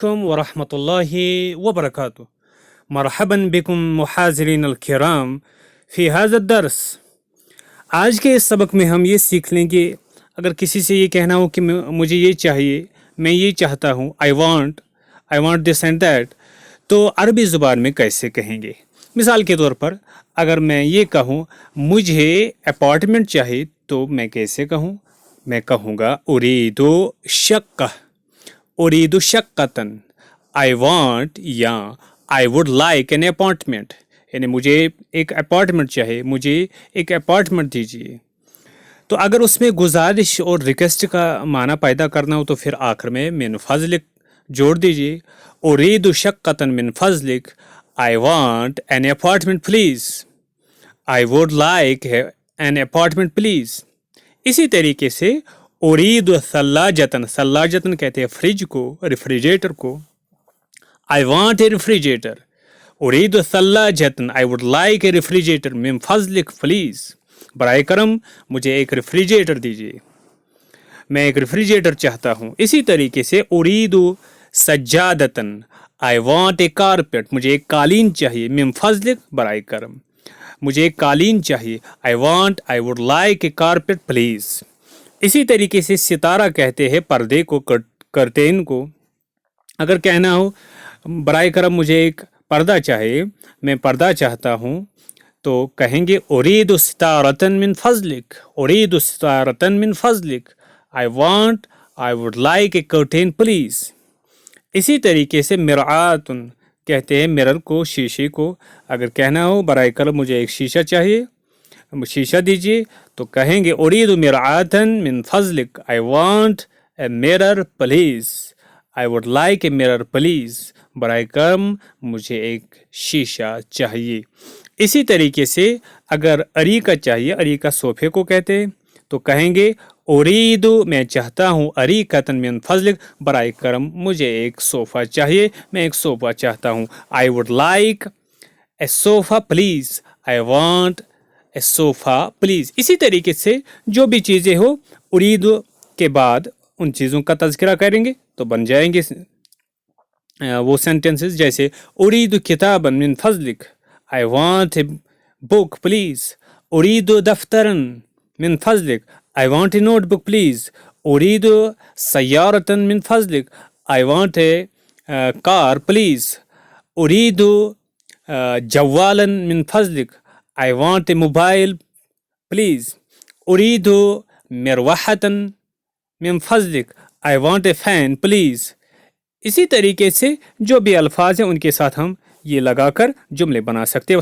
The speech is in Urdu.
عليكم ورحمة الله وبركاته. مرحبا بكم محاضرين الكرام في هذا الدرس. آج کے اس سبق میں ہم یہ سیکھ لیں گے اگر کسی سے یہ کہنا ہو کہ مجھے یہ چاہیے، میں یہ چاہتا ہوں، I want this and that، تو عربی زبان میں کیسے کہیں گے. مثال کے طور پر اگر میں یہ کہوں مجھے اپارٹمنٹ چاہیے تو میں کیسے کہوں؟ میں کہوں گا اریدو شقتن، I want یا I would like an apartment، یعنی مجھے ایک اپارٹمنٹ چاہیے، مجھے ایک اپارٹمنٹ دیجیے. تو اگر اس میں گزارش اور ریکویسٹ کا معنی پیدا کرنا ہو تو پھر آخر میں من فضلک جوڑ دیجیے. اریدو شقتن من فضلک، I want an apartment please، I would like an apartment please. اسی طریقے سے ارید ثلاجتن کہتے ہیں فریج کو، ریفریجریٹر کو. I want a refrigerator. ارید ثلاجتن، I would like a refrigerator. من فضلک please، برائے کرم مجھے ایک ریفریجریٹر دیجیے، میں ایک ریفریجریٹر چاہتا ہوں. اسی طریقے سے ارید سجادتن، I want a carpet، مجھے ایک قالین چاہیے. من فضلک، برائے کرم مجھے ایک قالین چاہیے. I would like a carpet please. اسی طریقے سے ستارہ کہتے ہیں پردے کو، کرٹین کو. اگر کہنا ہو برائے کرم مجھے ایک پردہ چاہیے، میں پردہ چاہتا ہوں، تو کہیں گے ارید ستارتن من فضلک، ارید ستارتن من فضلک، I would like a curtain please. اسی طریقے سے مرآتن کہتے ہیں مرر کو، شیشے کو. اگر کہنا ہو برائے کرم مجھے ایک شیشہ چاہیے، شیشہ دیجیے، تو کہیں گے ارید مرآتن من فضلک، I want a mirror please، I would like a mirror please، برائے کرم مجھے ایک شیشہ چاہیے. اسی طریقے سے اگر اریکہ چاہیے، اریکہ صوفے کو کہتے ہیں، تو کہیں گے ارید، میں چاہتا ہوں، اریکتن من فضلک، برائے کرم مجھے ایک صوفہ چاہیے، میں ایک صوفہ چاہتا ہوں. I would like a sofa please، I want a sofa please. اسی طریقے سے جو بھی چیزیں ہو ارید کے بعد ان چیزوں کا تذکرہ کریں گے تو بن جائیں گے وہ سینٹنسز. جیسے ارید کتابا من فضلک، I want a book please. ارید دفترا من فضلک، I want a notebook please. ارید سیارة من فضلک، I want a car please. ارید جوالا من فضلک، I want a mobile please. ارید مروحة من فضلک، I want a fan please. اسی طریقے سے جو بھی الفاظ ہیں ان کے ساتھ ہم یہ لگا کر جملے بنا سکتے ہیں.